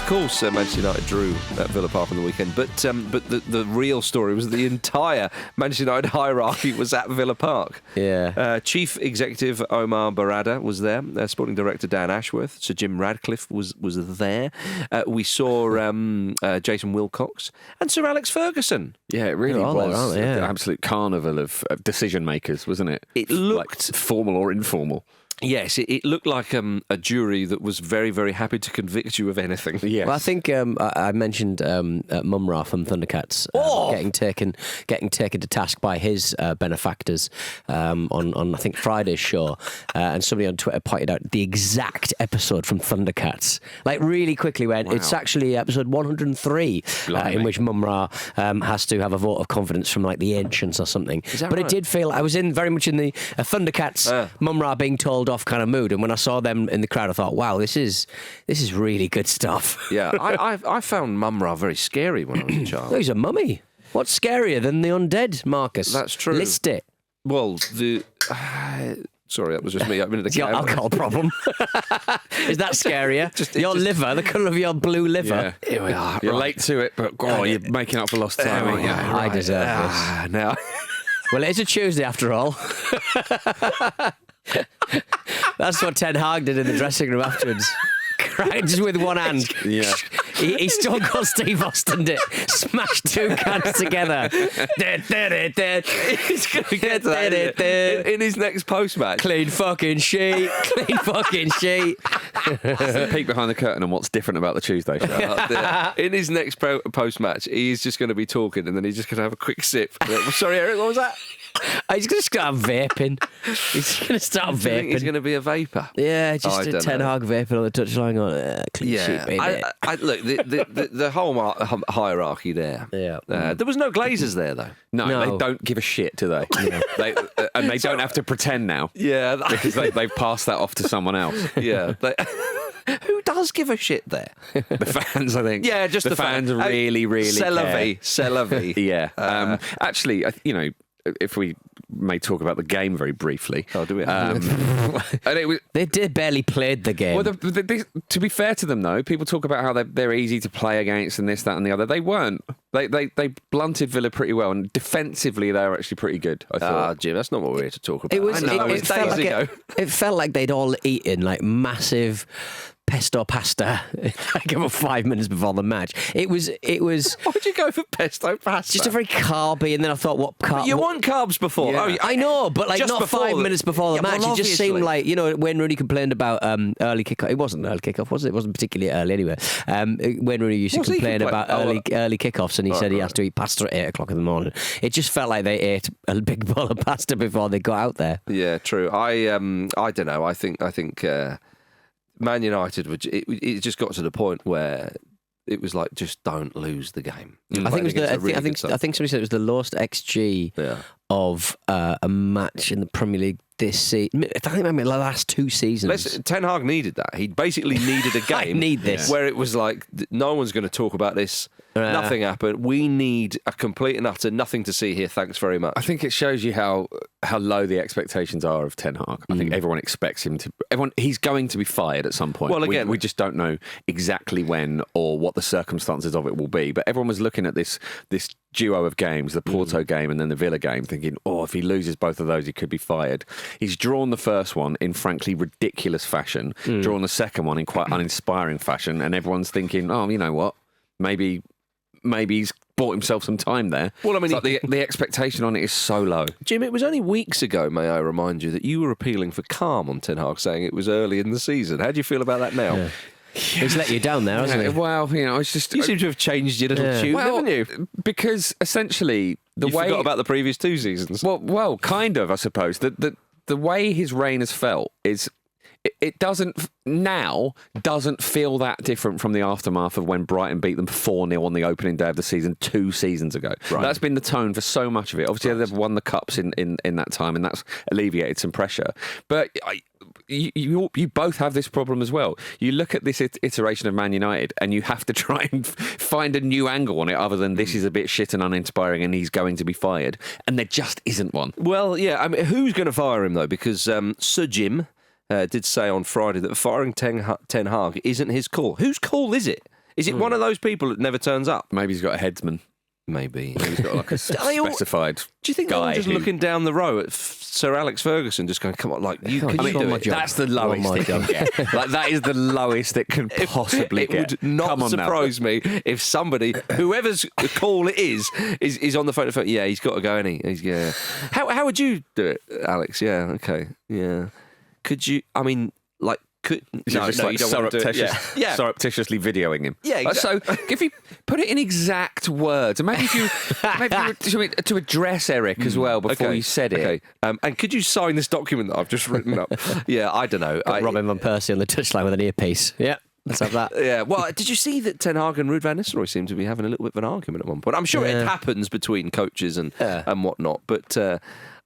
course, Manchester United drew at Villa Park on the weekend, but the real story was the entire Manchester United hierarchy was at Villa Park. Yeah. Chief Executive Omar Barada was there. Sporting Director Dan Ashworth. Sir Jim Radcliffe was there. We saw Jason Wilcox and Sir Alex Ferguson. Yeah, it really was an absolute carnival of decision makers, wasn't it? It looked like formal or informal. Yes, it looked like a jury that was very, very happy to convict you of anything. Yes. Well, I think I mentioned Mumra from Thundercats getting taken to task by his benefactors on I think Friday's show, and somebody on Twitter pointed out the exact episode from Thundercats. Like really quickly went, it's actually episode 103 in which Mumra has to have a vote of confidence from like the ancients or something. But right? It did feel I was very much in the Thundercats Mumra being told off kind of mood, and when I saw them in the crowd I thought, wow, this is really good stuff. Yeah, I found Mumra very scary when I was a child. He's a mummy. What's scarier than the undead, Marcus? That's true. List it. Well, sorry, that was just me opening the can. Your alcohol problem. Is that scarier? Your liver, the colour of your blue liver. Yeah. Here we are. You're late to it, but you're making up for lost time. Aren't you? I deserve this. Now. Well, it's a Tuesday after all. That's what Ten Hag did in the dressing room afterwards. Just with one hand. Yeah. He still got Steve Austin it. Smashed two cans together. He's going to get to that in his next post-match. Clean fucking sheet. Clean fucking sheet. Peek behind the curtain on what's different about the Tuesday show. In his next post-match, he's just going to be talking and then he's just going to have a quick sip. Sorry, Eric, what was that? He's going to start vaping. He's going to start vaping. He's going to be a vapour. Yeah, just a Ten Hag vaping on the touchline. Clean sheet, baby. Look, the whole hierarchy there. Yeah. There was no Glazers there, though. No, they don't give a shit, do they? They don't have to pretend now. Yeah. Because they've passed that off to someone else. Yeah. Who does give a shit there? The fans, I think. Yeah, just the fans really, really care. C'est la vie. Yeah. Actually, if we may talk about the game very briefly. Oh, do we? They barely played the game. Well, to be fair to them, though, people talk about how they're easy to play against and this, that and the other. They weren't. They blunted Villa pretty well, and defensively they were actually pretty good, I thought. Jim, that's not what we're here to talk about. It felt like they'd all eaten like massive pesto pasta like about 5 minutes before the match. It was Why'd you go for pesto pasta? Just a very carby, and then I thought, what carb? You want carbs before? Yeah. I know, but like not 5 minutes before the match. It just seemed like, when Rooney complained about early kickoff. It wasn't an early kickoff, was it? It wasn't particularly early anyway. When Rooney used to complain about early kickoffs, and he said he has to eat pasta at 8 o'clock in the morning. It just felt like they ate a big bowl of pasta before they got out there. Yeah, true. I don't know. I think Man United, it just got to the point where it was like, just don't lose the game. I think somebody said it was the lowest XG of a match in the Premier League this season. I think maybe the last 2 seasons. Ten Hag needed that. He basically needed a game. Need this. Where it was like, no one's going to talk about this. Nothing happened. We need a complete and utter nothing to see here. Thanks very much. I think it shows you how low the expectations are of Ten Hag. I think everyone expects him to. He's going to be fired at some point. Well, again, we just don't know exactly when or what the circumstances of it will be. But everyone was looking at this duo of games, the Porto game and then the Villa game, thinking, if he loses both of those, he could be fired. He's drawn the first one in frankly ridiculous fashion, drawn the second one in quite uninspiring fashion, and everyone's thinking, you know what, maybe he's bought himself some time there. Well, I mean, the expectation on it is so low. Jim, it was only weeks ago, may I remind you, that you were appealing for calm on Ten Hag, saying it was early in the season. How do you feel about that now? Yeah. He's let you down there, hasn't he? Well, it's just... You seem to have changed your little tune, haven't you? Because essentially... You forgot about the previous 2 seasons. Well, kind of, I suppose. The way his reign has felt is... It doesn't feel that different from the aftermath of when Brighton beat them 4-0 on the opening day of the season 2 seasons ago. Right. That's been the tone for so much of it. Obviously, they've won the Cups in that time, and that's alleviated some pressure. But you both have this problem as well. You look at this iteration of Man United and you have to try and find a new angle on it other than this is a bit shit and uninspiring and he's going to be fired. And there just isn't one. Well, yeah, I mean, who's going to fire him, though? Because Sir Jim... did say on Friday that firing Ten Hag isn't his call. Whose call is it? Is it one of those people that never turns up? Maybe he's got a headsman. Maybe. Maybe he's got like a specified. Do you think guy they're all just who- looking down the row at Sir Alex Ferguson, just going, "Come on, like you can you do it?" That's the lowest it can get. Like that is the lowest it can possibly It get. would not Come on now. surprise me if somebody, whoever's call it is on the phone. Yeah, he's got to go, and yeah. How would you do it, Alex? Yeah, okay, yeah. Could you? I mean, like. Just like you don't want to do it. Yeah. Surreptitiously videoing him. Yeah, So if you put it in exact words, and maybe if you were to address Eric as well before you said it. Okay. And could you sign this document that I've just written up? Yeah, I don't know. Robin van Persie on the touchline with an earpiece. Yeah. Let's have that. Yeah, well, did you see that Ten Hag and Ruud van Nistelrooy seem to be having a little bit of an argument at one point? I'm sure it happens between coaches and whatnot, but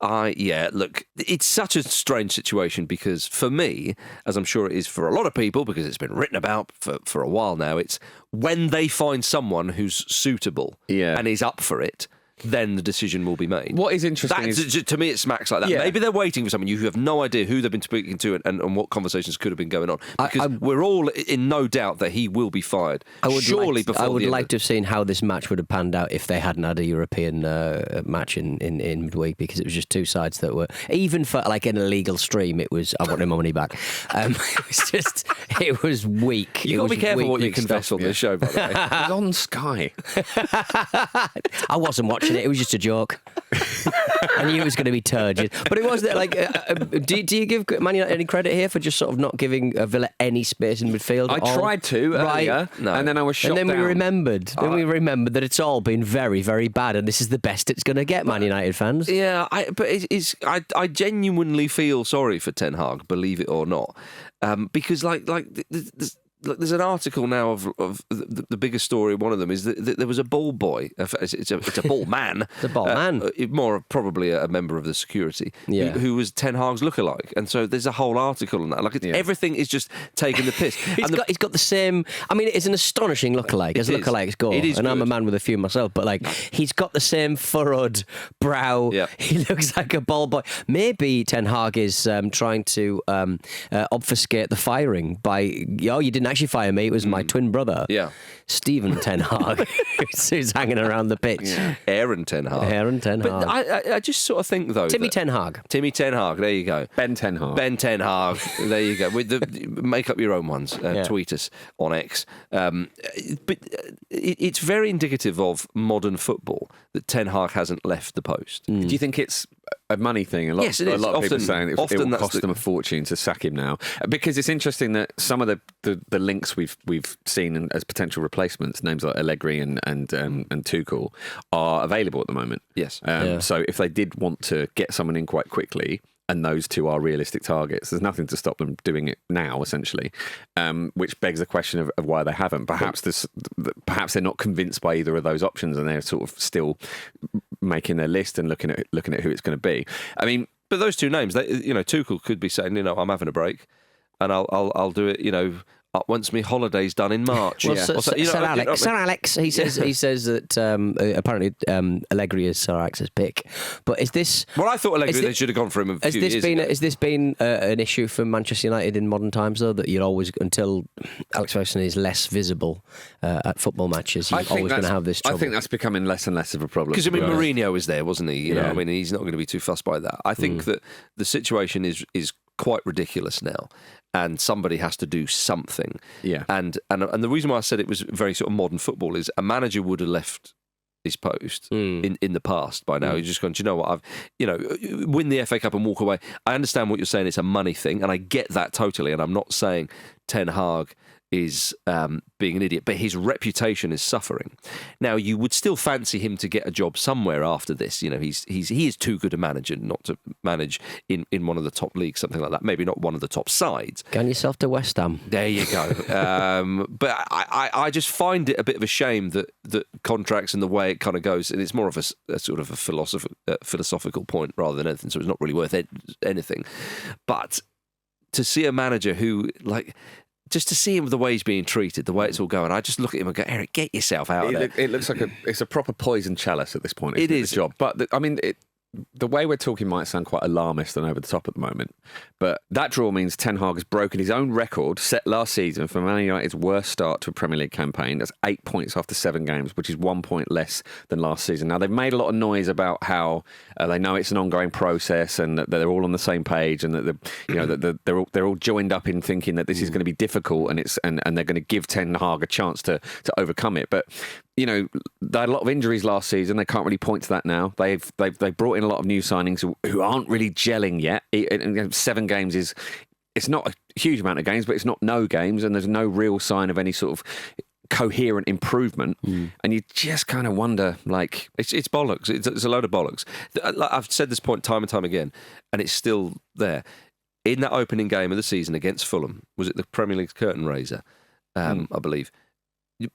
look, it's such a strange situation because for me, as I'm sure it is for a lot of people, because it's been written about for a while now, it's when they find someone who's suitable and is up for it, then the decision will be made. What is interesting is... To me, it smacks like that. Yeah. Maybe they're waiting for someone. You have no idea who they've been speaking to and what conversations could have been going on. Because we're all in no doubt that he will be fired. I would like to have seen how this match would have panned out if they hadn't had a European match in midweek, because it was just two sides that were, even for like an illegal stream, it was, I want my money back. It was weak. You've got to be careful what you confess on this show, by the way. It was on Sky. I wasn't watching it. It was just a joke. I knew it was going to be turgid. But it was that, like, do you give Man United any credit here for just sort of not giving Villa any space in midfield? I tried to earlier, and then I was shot And then down. we remembered. That it's all been very, very bad, and this is the best it's going to get, Man United fans. Yeah, I genuinely feel sorry for Ten Hag, believe it or not, because there's an article now of the biggest story. One of them is that there was a ball boy. It's a ball man. The ball man. More probably a member of the security who was Ten Hag's lookalike. And so there's a whole article on that. Like everything is just taking the piss. He's got the same. I mean, it's an astonishing lookalike, as lookalikes go. It is and I'm a good. man with a few myself, but like he's got the same furrowed brow. Yeah. He looks like a ball boy. Maybe Ten Hag is trying to obfuscate the firing by you didn't actually fire me, it was my twin brother. Yeah. Stephen Ten Hag, who's hanging around the pitch. Yeah. Aaron Ten Hag. But I just sort of think though. Timmy Ten Hag. Timmy Ten Hag. There you go. Ben Ten Hag. Ben Ten Hag. There you go. Make up your own ones. Tweet us on X. But it's very indicative of modern football that Ten Hag hasn't left the post. Do you think it's a money thing? Yes, it is. A lot of people are Often- saying it often will that's cost them a fortune to sack him now, because it's interesting that some of the links we've seen as potential replacements, names like Allegri and Tuchel, are available at the moment. Yes. So if they did want to get someone in quite quickly, and those two are realistic targets, there's nothing to stop them doing it now, essentially, which begs the question of why they haven't. Perhaps they're not convinced by either of those options, and they're sort of still making their list and looking at who it's going to be. I mean, But those two names, Tuchel could be saying, I'm having a break, and I'll do it, once my holiday's done in March. Well, Sir Alex, he says that apparently Allegri is Sir Alex's pick. But is this? Well, I thought Allegri they should have gone for him a few years ago. Has this been an issue for Manchester United in modern times, though, that you're always, until Alex Ferguson is less visible at football matches, you're always going to have this trouble? I think that's becoming less and less of a problem. Because Mourinho was there, wasn't he? He's not going to be too fussed by that. I think that the situation is quite ridiculous now, and somebody has to do something. Yeah. And the reason why I said it was very sort of modern football is a manager would have left his post in the past by now. He's just gone, do you know what, win the FA Cup and walk away. I understand what you're saying, it's a money thing, and I get that totally, and I'm not saying Ten Hag is being an idiot, but his reputation is suffering. Now, you would still fancy him to get a job somewhere after this. He is too good a manager not to manage in one of the top leagues, something like that. Maybe not one of the top sides. Get yourself to West Ham. There you go. But I just find it a bit of a shame that contracts and the way it kind of goes, and it's more of a sort of a philosophical point rather than anything, so it's not really worth anything. But to see a manager who, just to see him the way he's being treated, the way it's all going, I just look at him and go, Eric, get yourself out of there. It looks like it's a proper poison chalice at this point. It is. The job. But, the way we're talking might sound quite alarmist and over the top at the moment, but that draw means Ten Hag has broken his own record set last season for Man United's worst start to a Premier League campaign. That's 8 points after 7 games, which is 1 point less than last season. Now, they've made a lot of noise about how they know it's an ongoing process and that they're all on the same page and that they're all joined up in thinking that this is going to be difficult and they're going to give Ten Hag a chance to overcome it. But they had a lot of injuries last season. They can't really point to that now. They've brought in a lot of new signings who aren't really gelling yet. 7 games it's not a huge amount of games, but it's not no games, and there's no real sign of any sort of coherent improvement. And you just kind of wonder, like, it's bollocks. It's a load of bollocks. I've said this point time and time again, and it's still there. In that opening game of the season against Fulham, was it the Premier League's curtain raiser? I believe.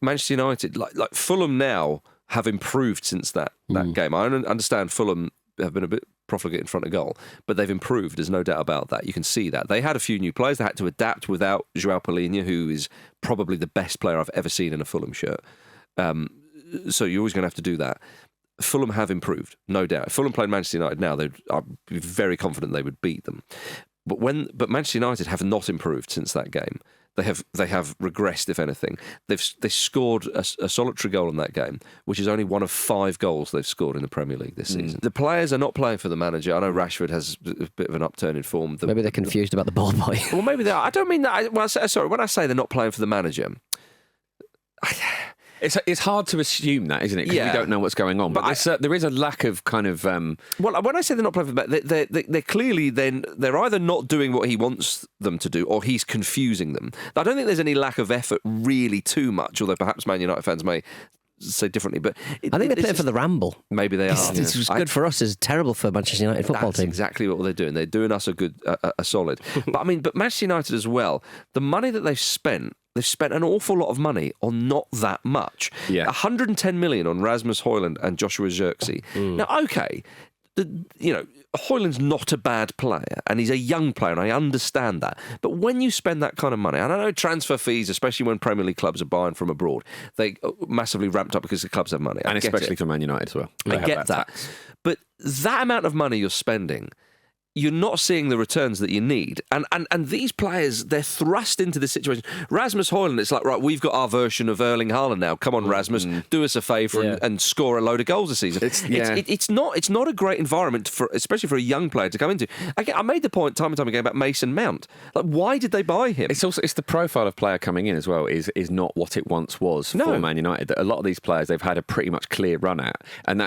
Manchester United, like Fulham now, have improved since that game. I understand Fulham have been a bit profligate in front of goal, but they've improved. There's no doubt about that. You can see that. They had a few new players. They had to adapt without João Palhinha, who is probably the best player I've ever seen in a Fulham shirt. So you're always going to have to do that. Fulham have improved, no doubt. If Fulham played Manchester United now, I'd be very confident they would beat them. But Manchester United have not improved since that game. They have regressed, if anything. They scored a solitary goal in that game, which is only one of 5 goals they've scored in the Premier League this season. The players are not playing for the manager. I know Rashford has a bit of an upturn in form. Maybe they're confused about the ball boy. Well, maybe they are. I don't mean that. When I say they're not playing for the manager, It's hard to assume that, isn't it? Because we don't know what's going on. But there is a lack of kind of... Well, when I say they're not playing for they're clearly then... They're either not doing what he wants them to do or he's confusing them. I don't think there's any lack of effort really too much, although perhaps Man United fans may say differently. But I think they're playing for the Ramble. Maybe they are. This was good for us. It's terrible for Manchester United football team. That's exactly what they're doing. They're doing us a solid. But Manchester United as well, the money that they've spent an awful lot of money on not that much. Yeah. 110 million on Rasmus Højlund and Joshua Zirkzee. Now, okay, Højlund's not a bad player and he's a young player and I understand that. But when you spend that kind of money, and I know transfer fees, especially when Premier League clubs are buying from abroad, they massively ramped up because the clubs have money. And especially for Man United as well. I get that. But that amount of money you're spending, you're not seeing the returns that you need. And these players, they're thrust into this situation. Rasmus Højlund, it's like, right, we've got our version of Erling Haaland now. Come on, Rasmus, do us a favour and score a load of goals this season. It's not a great environment, especially for a young player to come into. I made the point time and time again about Mason Mount. Like, why did they buy him? It's the profile of player coming in as well is not what it once was for Man United. A lot of these players, they've had a pretty much clear run at. And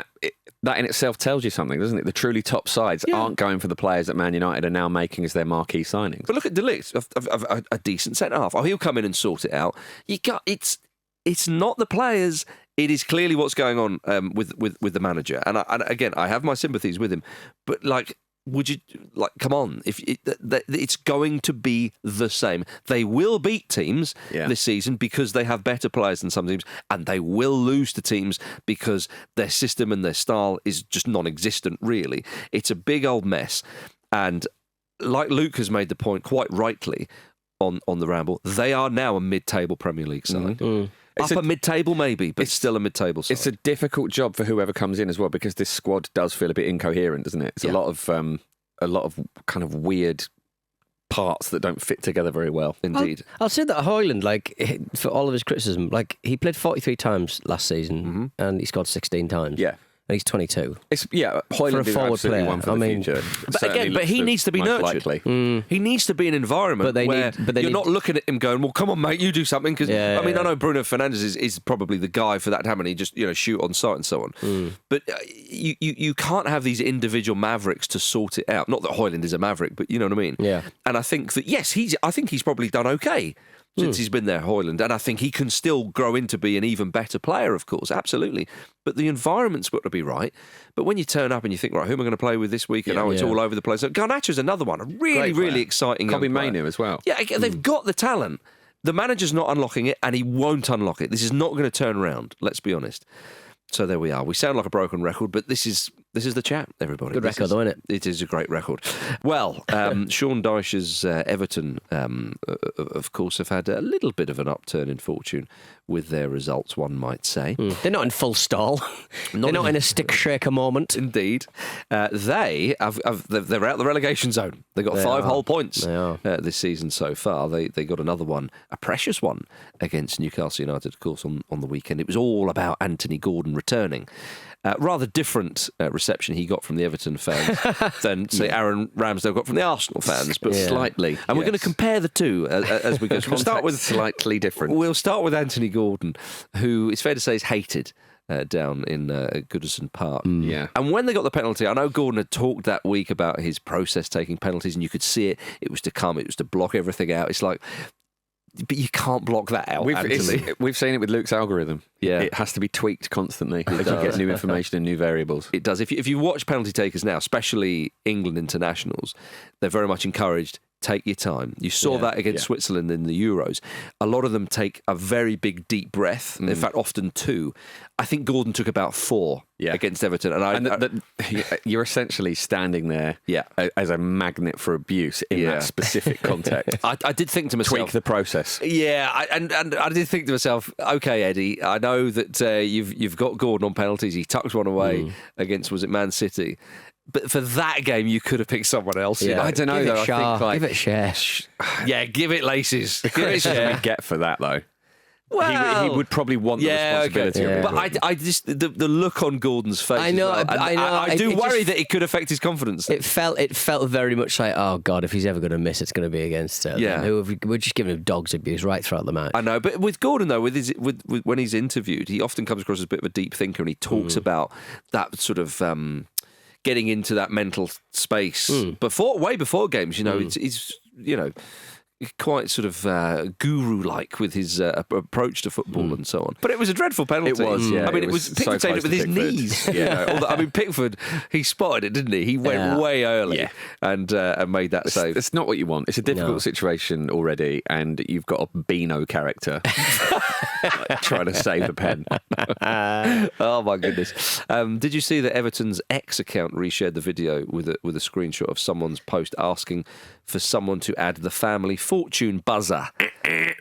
that in itself tells you something, doesn't it? The truly top sides aren't going for the players that Man United are now making as their marquee signings. But look at Delict, a decent centre-half. He'll come in and sort it out. It's not the players. It is clearly what's going on with the manager. And again, I have my sympathies with him. But would you come on? It's going to be the same. They will beat teams this season because they have better players than some teams, and they will lose to teams because their system and their style is just non-existent. Really, it's a big old mess. And like Luke has made the point quite rightly on the Ramble, they are now a mid-table Premier League side. Upper mid-table maybe, but still a mid-table side. It's a difficult job for whoever comes in as well because this squad does feel a bit incoherent, doesn't it? It's a lot of kind of weird parts that don't fit together very well. Indeed. I'll say that Højlund, for all of his criticism, he played 43 times last season and he scored 16 times. Yeah. And he's 22. Højlund is absolutely one for the future. But he needs to be nurtured. He needs to be in an environment where you're not looking at him going, well, come on, mate, you do something. Because I know Bruno Fernandes is probably the guy for that to happen. He just shoot on sight and so on. But you can't have these individual mavericks to sort it out. Not that Højlund is a maverick, but you know what I mean. Yeah. And I think that I think he's probably done okay since he's been there, Højlund, and I think he can still grow into be an even better player, of course, absolutely. But the environment's got to be right. But when you turn up and you think, right, who am I going to play with this week? And it's all over the place. Garnacho's another one, a really exciting young player. Mainu as well. Yeah, they've got the talent. The manager's not unlocking it, and he won't unlock it. This is not going to turn around, let's be honest. So there we are. We sound like a broken record, but this is the chat, everybody. Good record, though, isn't it? It is a great record. Well, Sean Dyche's Everton, of course, have had a little bit of an upturn in fortune with their results, one might say. They're not in full stall. They're not in a stick shaker moment. Indeed. They're out the relegation zone. They got 5 whole points this season so far. They got another one, a precious one, against Newcastle United, of course, on the weekend. It was all about Anthony Gordon returning. Rather different reception he got from the Everton fans than, say, Aaron Ramsdale got from the Arsenal fans, but slightly. And we're going to compare the two as we go. So we'll start with slightly different. We'll start with Anthony Gordon, who it's fair to say is hated down in Goodison Park. Yeah. And when they got the penalty, I know Gordon had talked that week about his process taking penalties, and you could see it. It was to come. It was to block everything out. It's like, but you can't block that out, Anthony. We've seen it with Luke's algorithm. Yeah. It has to be tweaked constantly as you get new information and new variables. It does. If you watch penalty takers now, especially England internationals, they're very much encouraged. Take your time. You saw that against Switzerland in the Euros. A lot of them take a very big, deep breath. In fact, often 2. I think Gordon took about 4 against Everton. And you're essentially standing there as a magnet for abuse in that specific context. I did think to myself... Tweak the process. Yeah, and I did think to myself, OK, Eddie, I know that you've got Gordon on penalties. He tucked one away against, was it Man City? But for that game, you could have picked someone else. Yeah. You know? I don't know, though. Give it Share. Yeah, give it Laces. Give it Share. We get for that, though. Well, he would probably want the responsibility of it. But I just the look on Gordon's face. I know. I do worry that it could affect his confidence. It felt very much like, oh God, if he's ever going to miss, it's going to be against. We're just giving him dog's abuse right throughout the match. I know, but with Gordon though, with when he's interviewed, he often comes across as a bit of a deep thinker, and he talks about that sort of. Getting into that mental space way before games, he's quite sort of guru-like with his approach to football and so on. But it was a dreadful penalty. It was, yeah. I mean, Pickford saved it with his knees. Although, I mean, Pickford, he spotted it, didn't he? He went way early and made that save. It's not what you want. It's a difficult situation already, and you've got a Beano character trying to save a pen. Oh my goodness! Did you see that Everton's X account reshared the video with a screenshot of someone's post asking for someone to add the family fortune buzzer?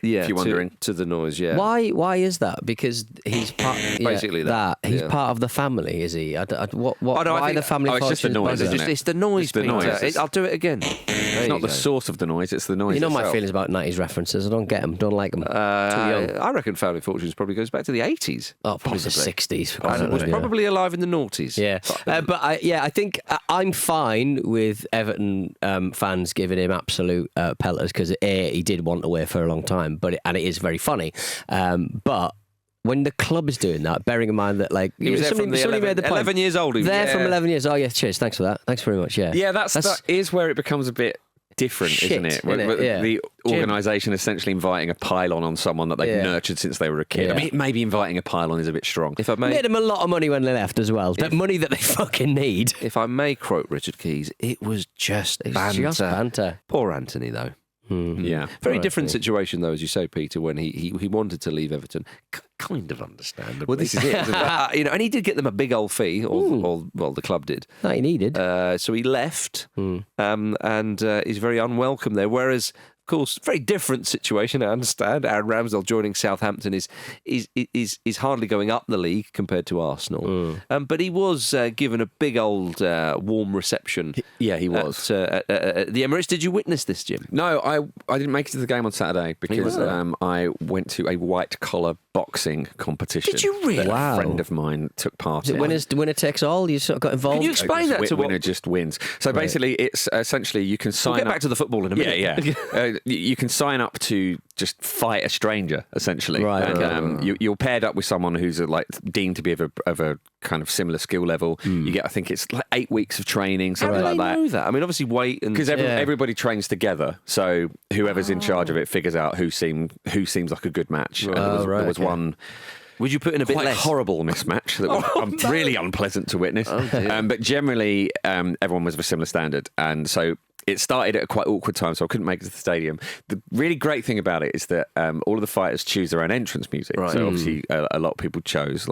Yeah, if you're wondering, to the noise. Yeah. Why is that? Because he's part. Basically that. He's part of the family, is he? Why the family? It's just the noise. It's the noise. It's the noise. I'll do it again. It's not the source of the noise. It's the noise. You know itself. my feelings about 90s references. I don't get them. Don't like them. Too young. I reckon Family Fortunes probably goes back to the 80s. Oh, probably the 60s. And was probably alive in the noughties. Yeah, I think I'm fine with Everton fans giving him absolute pelters because he did want away for a long time, and it is very funny. But when the club is doing that, bearing in mind that he was there from 11 years old. From 11 years. Oh yeah, cheers. Thanks for that. Thanks very much. Yeah, that is where it becomes a bit different, isn't it? The organisation essentially inviting a pylon on someone that they've nurtured since they were a kid. Yeah. I mean, maybe inviting a pylon is a bit strong. If I may, made them a lot of money when they left as well. That money that they fucking need. If I may quote Richard Keys, it was just banter. Poor Anthony, though. Yeah, very different situation though, as you say, Peter. When he wanted to leave Everton, kind of understandable. Well, this is it, isn't it? And he did get them a big old fee, or the club did. That he needed. So he left, and he's very unwelcome there. Whereas, of course, very different situation. I understand. Aaron Ramsdale joining Southampton is hardly going up the league compared to Arsenal. But he was given a big old warm reception. Yeah, he was at the Emirates. Did you witness this, Jim? No, I didn't make it to the game on Saturday because I went to a white collar boxing competition. Did you really? That a friend of mine took part in. Winner takes all. You sort of got involved. Can you explain that to winner just wins? So basically, it's essentially you can sign. We'll get back to the football in a minute. Yeah. You can sign up to just fight a stranger, essentially. Right. You're paired up with someone who's deemed to be of a kind of similar skill level. You get, I think it's like 8 weeks of training, something like that. How do they know that? I mean, obviously weight and... Because everybody trains together, so whoever's in charge of it figures out who seems like a good match. Right. There was one... Would you put in a bit quite less? Horrible mismatch that was really unpleasant to witness. But generally, everyone was of a similar standard, and so it started at a quite awkward time, so I couldn't make it to the stadium. The really great thing about it is that all of the fighters choose their own entrance music. Right. So obviously, a lot of people chose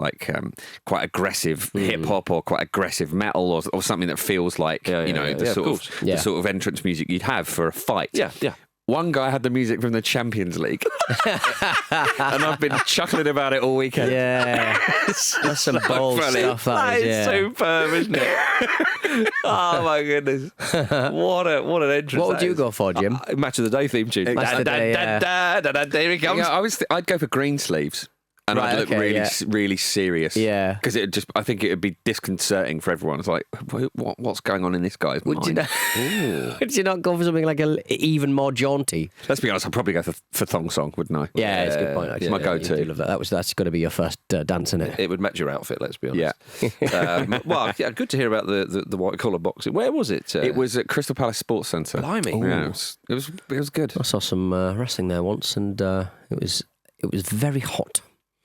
quite aggressive hip hop or quite aggressive metal or something that feels like the sort of entrance music you'd have for a fight. Yeah. One guy had the music from the Champions League, and I've been chuckling about it all weekend. Yeah, that's some bold stuff. That is superb, isn't it? Oh my goodness! What an entrance! What would you go for, Jim? Match of the day theme tune. Match of the day, There he comes. Yeah, I'd go for Greensleeves. And I'd look really serious. Yeah. Because I think it would be disconcerting for everyone. It's like, what's going on in this guy's mind? Would you not go for something like even more jaunty? Let's be honest, I'd probably go for Thong Song, wouldn't I? Yeah, it's a good point, actually. It's my go-to. You do love that. That's got to be your first dance, isn't it? It would match your outfit, let's be honest. Yeah. Well, good to hear about the white-collar boxing. Where was it? It was at Crystal Palace Sports Centre. Blimey. Yeah, it was good. I saw some wrestling there once, and it was very hot.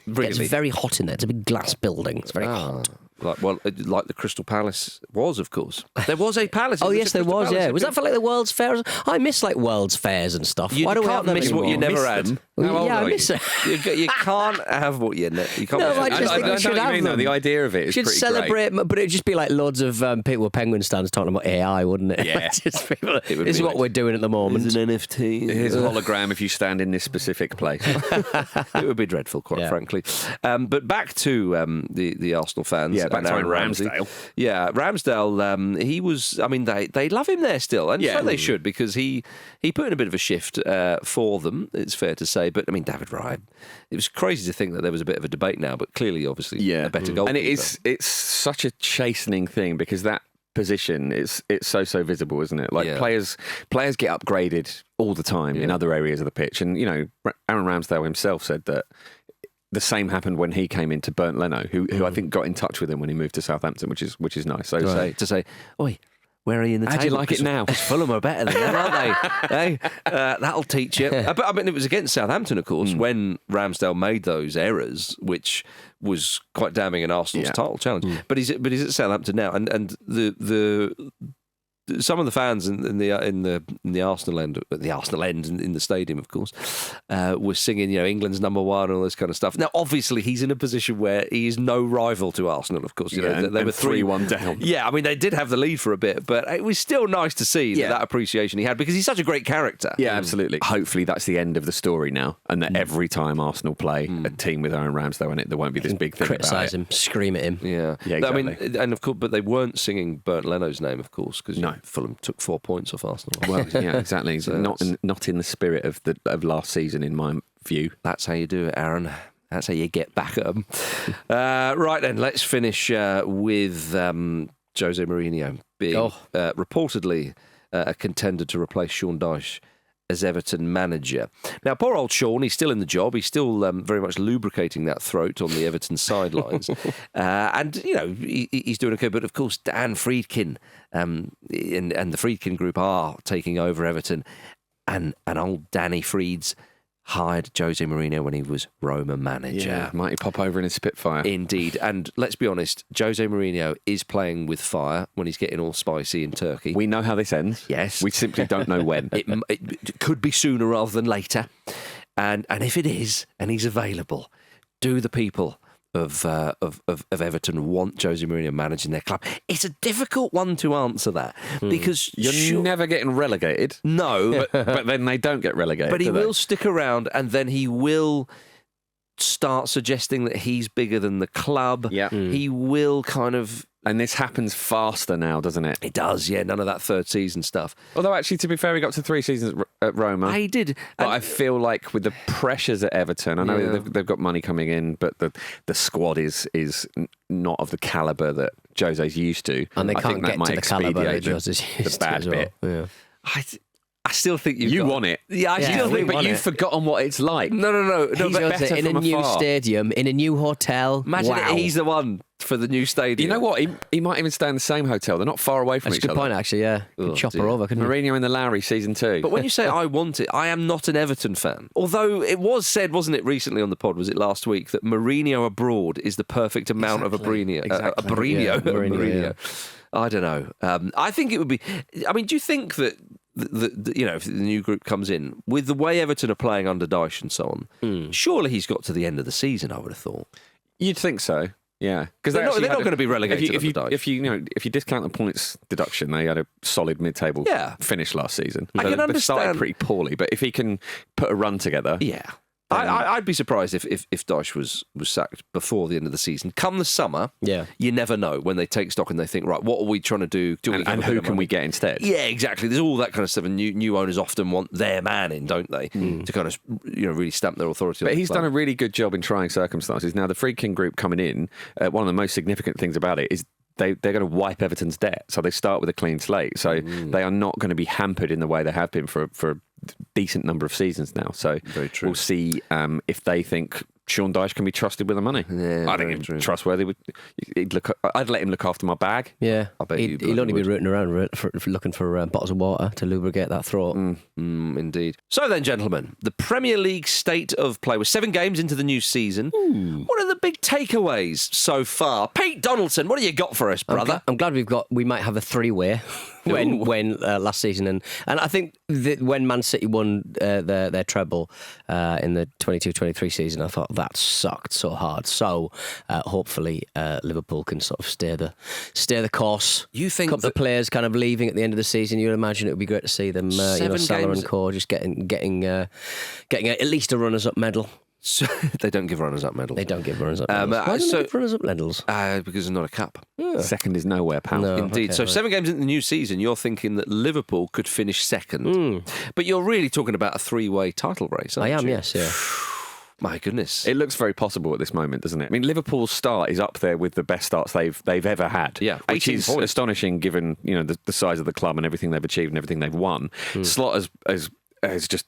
Really? It's very hot in there. It's a big glass building. It's very hot. Like the Crystal Palace was, of course. There was a palace. Oh yes, there was. Yeah, was that for like the World's Fair? I miss like World's Fairs and stuff. You Why do we can't have miss them what you anymore? never had. Yeah, I miss it. You can't have what you can't. No, miss I it. just think we should have them. The idea of it is Should pretty celebrate, great. but it'd just be like loads of people with penguin stands talking about AI, wouldn't it? Yeah. Just people, It would this is be what like- we're doing at the moment. It's an NFT. Here's a hologram if you stand in this specific place. It would be dreadful, quite frankly. But back to the Arsenal fans. Yeah, back and to Aaron Ramsey. Ramsdale. Yeah, Ramsdale. He was. I mean, they love him there still, and so they should, because he put in a bit of a shift for them. It's fair to say. But I mean, David Ryan. It was crazy to think that there was a bit of a debate now, but clearly, obviously, a better goalkeeper. And it's such a chastening thing because that position it's so visible, isn't it? Like players get upgraded all the time in other areas of the pitch, and you know, Aaron Ramsdale himself said that the same happened when he came into Bernd Leno, who I think got in touch with him when he moved to Southampton, which is nice. So to say, oi, where are you in the how table? do you like it now? Because Fulham are better than them, aren't they? Hey, that'll teach you. But I mean, it was against Southampton, of course, when Ramsdale made those errors, which was quite damning in Arsenal's title challenge. But he's at Southampton now, and some of the fans in the Arsenal end, in the stadium, of course, were singing, you know, England's number one and all this kind of stuff. Now, obviously, he's in a position where he is no rival to Arsenal. Of course, you know, they were 3-1 down. Yeah, I mean, they did have the lead for a bit, but it was still nice to see that appreciation he had, because he's such a great character. Yeah, absolutely. Hopefully, that's the end of the story now, and that every time Arsenal play a team with Aaron Ramsdale in it, there won't be this big thing Criticise about him, scream at him. Yeah, exactly. I mean, and of course, but they weren't singing Bernd Leno's name, of course, because Fulham took 4 points off Arsenal. Well, yeah, exactly. So not in the spirit of last season, in my view. That's how you do it, Aaron. That's how you get back at them. Right then, let's finish with Jose Mourinho being reportedly a contender to replace Sean Dyche as Everton manager. Now, poor old Sean, he's still in the job. He's still very much lubricating that throat on the Everton sidelines. And, you know, he's doing okay. But, of course, Dan Friedkin and the Friedkin group are taking over Everton. And old Danny Frieds hired Jose Mourinho when he was Roma manager. Yeah, might he pop over in a Spitfire? Indeed. And let's be honest, Jose Mourinho is playing with fire when he's getting all spicy in Turkey. We know how this ends. Yes. We simply don't know when. It could be sooner rather than later. And if it is, and he's available, do the people of Everton want Jose Mourinho managing their club? It's a difficult one to answer that, because you're never getting relegated. No. but then they don't get relegated. But he will stick around, and then he will start suggesting that he's bigger than the club. Yeah. He will kind of... And this happens faster now, doesn't it? It does, yeah. None of that third season stuff. Although, actually, to be fair, he got to 3 seasons at Roma. He did. But I feel like with the pressures at Everton, I know they've got money coming in, but the squad is not of the calibre that Jose's used to. And they I can't think that get might to the calibre that expedite Jose's used the bad to as well. bit. Yeah. I still think You want it. Yeah, I still think... But you've forgotten what it's like. No. He's but better in a from new afar. stadium, in a new hotel. imagine wow. he's the one for the new stadium. You know what? He might even stay in the same hotel. They're not far away from That's a each good other. point, actually, yeah. Could chop her dear. over, couldn't you? Mourinho in the Lowry, season 2. But when you say I want it, I am not an Everton fan. Although it was said, wasn't it, recently on the pod, was it last week, that Mourinho abroad is the perfect amount of a Mourinho. Exactly. A Mourinho. Yeah, Mourinho, yeah. I don't know. I think it would be... I mean, do you think that, you know, if the new group comes in, with the way Everton are playing under Dyche and so on, surely he's got to the end of the season, I would have thought. You'd think so. Yeah, because they're not going to be relegated. If you discount the points deduction, they had a solid mid-table finish last season. I can understand. They started pretty poorly, but if he can put a run together, I'd be surprised if Dyche was sacked before the end of the season. Come the summer, you never know when they take stock and they think, right, what are we trying to do? And who can we get instead? Yeah, exactly. There's all that kind of stuff, and new owners often want their man in, don't they, to kind of really stamp their authority. But he's done a really good job in trying circumstances. Now, the Friedkin group coming in, one of the most significant things about it is they're going to wipe Everton's debt. So they start with a clean slate. So they are not going to be hampered in the way they have been for a decent number of seasons now. So we'll see if they think Sean Dyche can be trusted with the money. Yeah, I think he's trustworthy. I'd let him look after my bag. Yeah, I bet he'll only be rooting around for looking for bottles of water to lubricate that throat. Indeed. So then, gentlemen, the Premier League state of play. We're 7 games into the new season. What are the big takeaways so far? Pete Donaldson, what do you got for us, brother? I'm glad we might have a 3-way. When last season and I think that when Man City won their treble in the 22-23 season, I thought that sucked so hard. So hopefully Liverpool can sort of steer the course. You think a couple of players kind of leaving at the end of the season? You'd imagine it would be great to see them, Salah and Co. just getting at least a runners-up medal. So, they don't give runners-up medals. They don't give runners-up medals. Why don't they give runners-up medals? Because it's not a cup. Yeah. Second is nowhere, pal. No, Indeed. okay, So 7 games into the new season, you're thinking that Liverpool could finish second. But you're really talking about a 3-way title race, aren't you? I am, yes, yeah. My goodness. It looks very possible at this moment, doesn't it? I mean, Liverpool's start is up there with the best starts they've ever had. Yeah, which is astonishing given the size of the club and everything they've achieved and everything they've won. Slot has just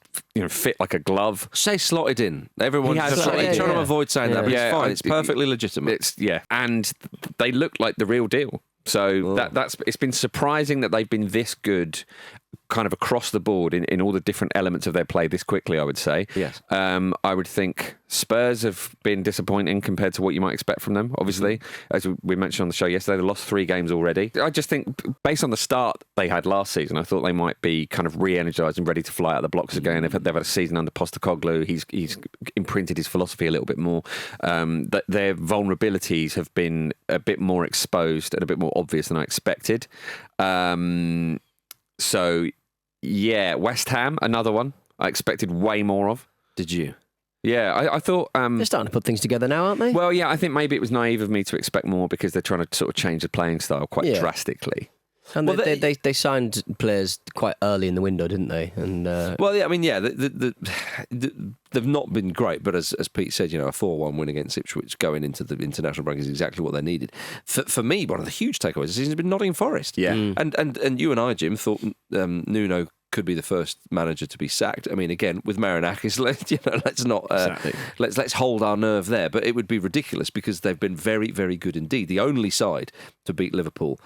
fit like a glove. Say slotted in. Everyone's trying to avoid saying that, but it's fine. It's perfectly legitimate. And they look like the real deal. So it's been surprising that they've been this good kind of across the board in all the different elements of their play this quickly, I would say. Yes. I would think Spurs have been disappointing compared to what you might expect from them, obviously. As we mentioned on the show yesterday, they lost 3 games already. I just think, based on the start they had last season, I thought they might be kind of re-energised and ready to fly out of the blocks again. They've had a season under Postecoglou. He's imprinted his philosophy a little bit more. That their vulnerabilities have been a bit more exposed and a bit more obvious than I expected. So, yeah, West Ham, another one I expected way more of. Did you? Yeah, I thought... they're starting to put things together now, aren't they? Well, yeah, I think maybe it was naive of me to expect more because they're trying to sort of change the playing style quite drastically. And they signed players quite early in the window, didn't they? And they've not been great, but as Pete said, a 4-1 win against Ipswich going into the international break is exactly what they needed. For me, one of the huge takeaways this season has been Nottingham Forest. Yeah, and you and I, Jim, thought Nuno could be the first manager to be sacked. I mean, again, with Marinakis, let's hold our nerve there. But it would be ridiculous because they've been very, very good indeed. The only side to beat Liverpool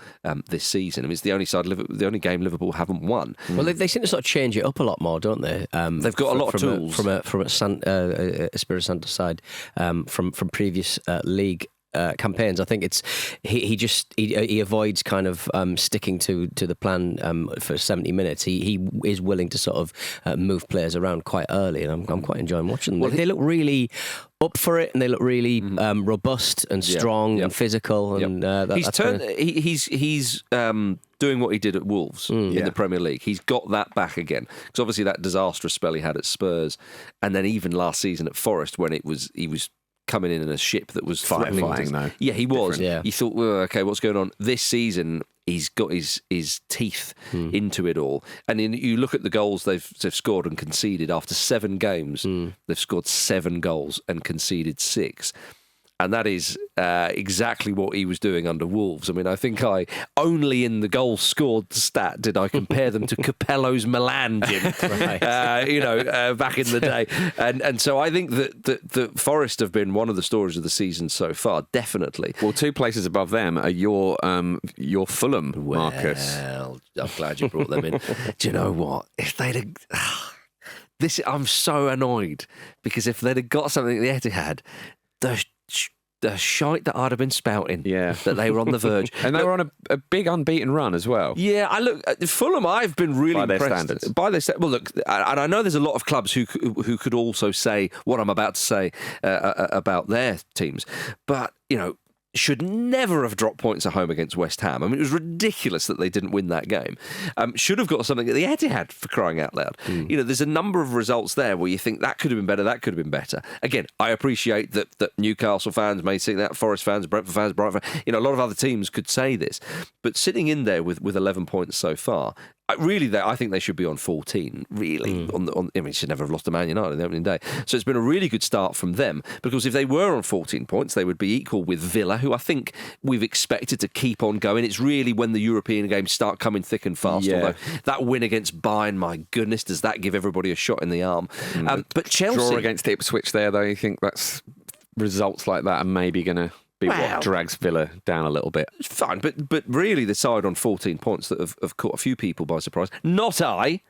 this season. I mean, it's the only game Liverpool haven't won. Well, they seem to sort of change it up a lot more, don't they? They've got a lot of tools from a Espirito Santo side from previous league campaigns. I think it's he avoids kind of sticking to the plan for 70 minutes. He is willing to sort of move players around quite early, and I'm quite enjoying watching them. Well, they look really up for it, and they look really robust and strong and physical. And he's doing what he did at Wolves in the Premier League. He's got that back again because obviously that disastrous spell he had at Spurs, and then even last season at Forest when he was coming in a ship that was firefighting, though. Yeah, he was. Yeah. You thought, well, okay, what's going on? This season, he's got his teeth into it all. And you look at the goals they've scored and conceded after 7 games. They've scored 7 goals and conceded 6. And that is exactly what he was doing under Wolves. I mean, I think only in the goal scored stat did I compare them to Capello's Milan, Jim, back in the day. And so I think that Forest have been one of the stories of the season so far, definitely. Well, 2 places above them are your Fulham, Marcus. Well, I'm glad you brought them in. Do you know what? If they'd have... I'm so annoyed because if they'd have got something at the Etihad, the shite that I'd have been spouting, that they were on the verge. And they were on a big unbeaten run as well. Yeah, Fulham, I've been really impressed. By their standards. Well, look, and I know there's a lot of clubs who could also say what I'm about to say about their teams. But, should never have dropped points at home against West Ham. I mean, it was ridiculous that they didn't win that game. Should have got something at the Etihad, for crying out loud. You know, there's a number of results there where you think that could have been better, that could have been better. Again, I appreciate that Newcastle fans may think that, Forest fans, Brentford fans, Brighton fans, you know, a lot of other teams could say this. But sitting in there with 11 points so far, really, I think they should be on 14, really. I mean, should never have lost to Man United on the opening day. So it's been a really good start from them, because if they were on 14 points, they would be equal with Villa, who I think we've expected to keep on going. It's really when the European games start coming thick and fast. Yeah. Although that win against Bayern, my goodness, does that give everybody a shot in the arm? But Chelsea... Draw against Ipswich there, though, you think that's results like that are maybe going to be what drags Villa down a little bit. Fine, but really the side on 14 points that have caught a few people by surprise, not I,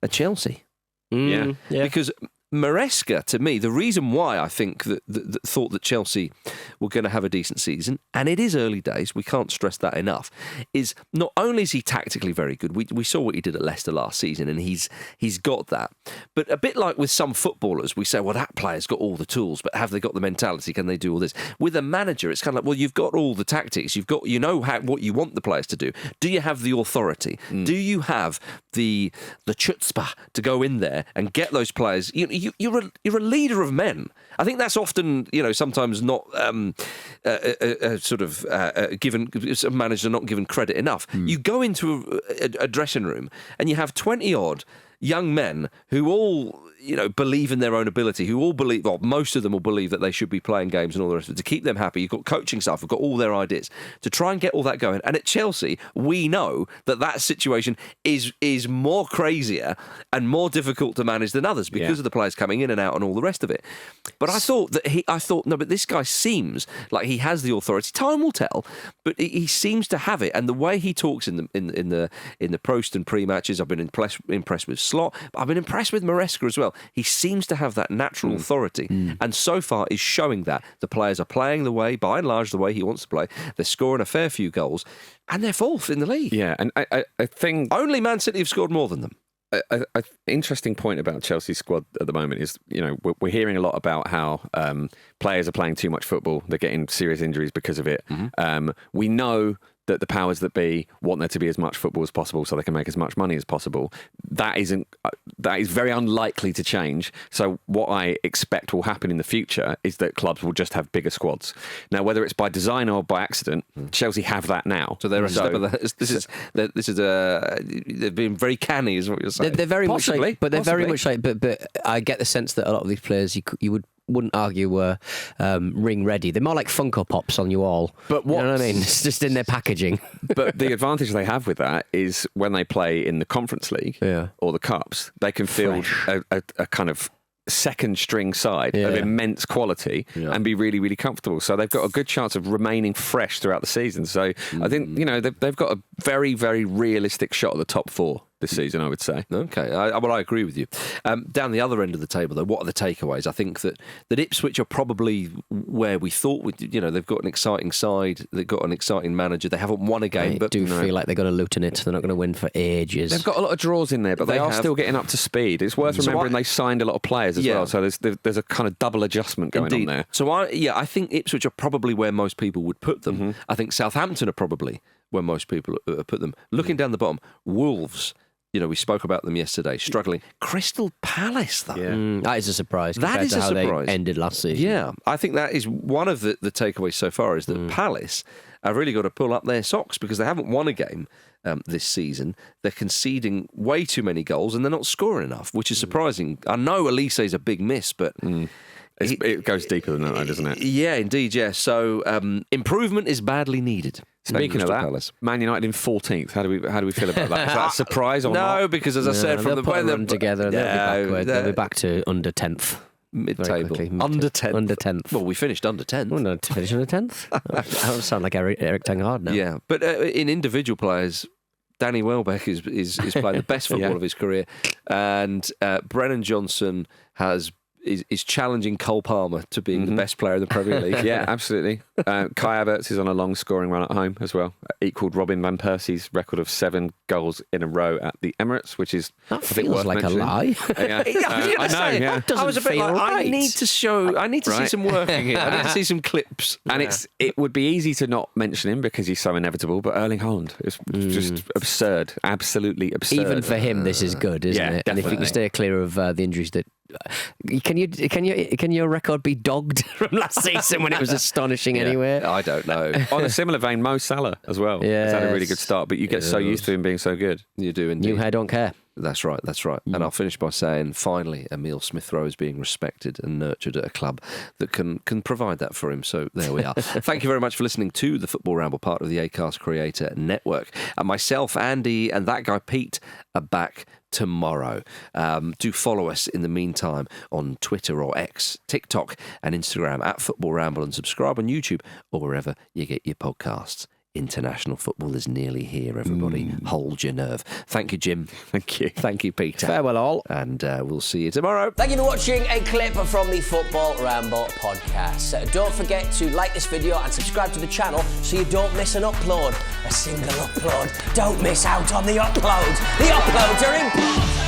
are Chelsea. Yeah. Because Maresca, to me, the reason why I think that thought that Chelsea were going to have a decent season, and it is early days, we can't stress that enough, is not only is he tactically very good, we saw what he did at Leicester last season, and he's got that, but a bit like with some footballers, we say, well, that player's got all the tools, but have they got the mentality? Can they do all this? With a manager, it's kind of like, well, you've got all the tactics, you know what you want the players to do. Do you have the authority? Do you have the chutzpah to go in there and get those players? You're a leader of men. I think that's often, sometimes not given. A manager not given credit enough. You go into a dressing room and you have 20 odd young men who all believe in their own ability, who all believe, well, most of them will believe that they should be playing games and all the rest of it, to keep them happy. You've got coaching staff, you've got all their ideas to try and get all that going. And at Chelsea, we know that situation is more crazier and more difficult to manage than others because of the players coming in and out and all the rest of it. But I thought but this guy seems like he has the authority. Time will tell, but he seems to have it. And the way he talks in the post and pre-matches, I've been impressed with Slot, but I've been impressed with Maresca as well. He seems to have that natural authority, and so far is showing that. The players are playing by and large, the way he wants to play. They're scoring a fair few goals, and they're fourth in the league. Yeah, and I think... Only Man City have scored more than them. An interesting point about Chelsea's squad at the moment is, we're hearing a lot about how players are playing too much football. They're getting serious injuries because of it. We know that the powers that be want there to be as much football as possible so they can make as much money as possible. That is very unlikely to change. So what I expect will happen in the future is that clubs will just have bigger squads. Now, whether it's by design or by accident, Chelsea have that now. So they're a step of that. They've been very canny, is what you're saying. They're very Possibly, much like, but they're very much like, but I get the sense that a lot of these players wouldn't argue were ring ready. They're more like Funko Pops on you all. But you know what I mean? It's just in their packaging. But the advantage they have with that is when they play in the Conference League or the Cups, they can field a kind of second string side of immense quality and be really, really comfortable. So they've got a good chance of remaining fresh throughout the season. So I think, they've got a very, very realistic shot at the top four this season, I would say. Okay, I agree with you. Down the other end of the table, though, what are the takeaways? I think that Ipswich are probably where we thought, they've got an exciting side, they've got an exciting manager, they haven't won a game. I do feel like they've got a loot in it, they're not going to win for ages. They've got a lot of draws in there, but they are still getting up to speed. It's worth remembering they signed a lot of players as well, so there's a kind of double adjustment going on there. So I think Ipswich are probably where most people would put them. I think Southampton are probably where most people put them. Looking down the bottom, Wolves... we spoke about them yesterday, struggling. Crystal Palace, though. Yeah. That is a surprise. That is a surprise. They ended last season. Yeah, I think that is one of the takeaways so far, is that Palace have really got to pull up their socks because they haven't won a game this season. They're conceding way too many goals and they're not scoring enough, which is surprising. I know Elise is a big miss, but... It goes deeper than that, though, doesn't it? Yeah, indeed, yeah. So improvement is badly needed. Speaking of that, Palace. Man United in 14th. How do we feel about that? Is that a surprise or not? No, because as I said, from the point they're together, they'll be back to under 10th. Mid-table. Under 10th. Under 10th. Well, we finished under 10th. Well, no, finished under 10th. I don't sound like Erik Ten Hag now. Yeah, but in individual players, Danny Welbeck is playing the best football of his career, and Brennan Johnson is challenging Cole Palmer to being the best player in the Premier League. Yeah, absolutely. Kai Havertz is on a long scoring run at home as well. Equalled Robin van Persie's record of 7 goals in a row at the Emirates, which is That I think, feels worth like mentioning. a lie. Yeah. I know. Yeah. Doesn't I was a bit feel like, I right. need to see Right. some working here. I need to see some clips. And it would be easy to not mention him because he's so inevitable, but Erling Haaland is just absurd, absolutely absurd. Even for him, this is good, isn't Yeah, it? And if you can definitely. stay clear of the injuries that. Can your record be dogged from last season when it was astonishing anyway? I don't know. On a similar vein, Mo Salah as well. Has had a really good start, but you get so used to him being so good. You do indeed. New hair don't care. That's right. And I'll finish by saying, finally, Emile Smith-Rowe is being respected and nurtured at a club that can provide that for him. So there we are. Thank you very much for listening to the Football Ramble, part of the Acast Creator Network. And myself, Andy, and that guy Pete are back tomorrow. Do follow us in the meantime on Twitter or X, TikTok and Instagram at Football Ramble, and subscribe on YouTube or wherever you get your podcasts. International football is nearly here, everybody. Hold your nerve. Thank you, Jim. Thank you. Thank you, Peter. Farewell all. And we'll see you tomorrow. Thank you for watching a clip from the Football Ramble podcast. Don't forget to like this video and subscribe to the channel so you don't miss an upload. A single upload. Don't miss out on the uploads. The uploads are important.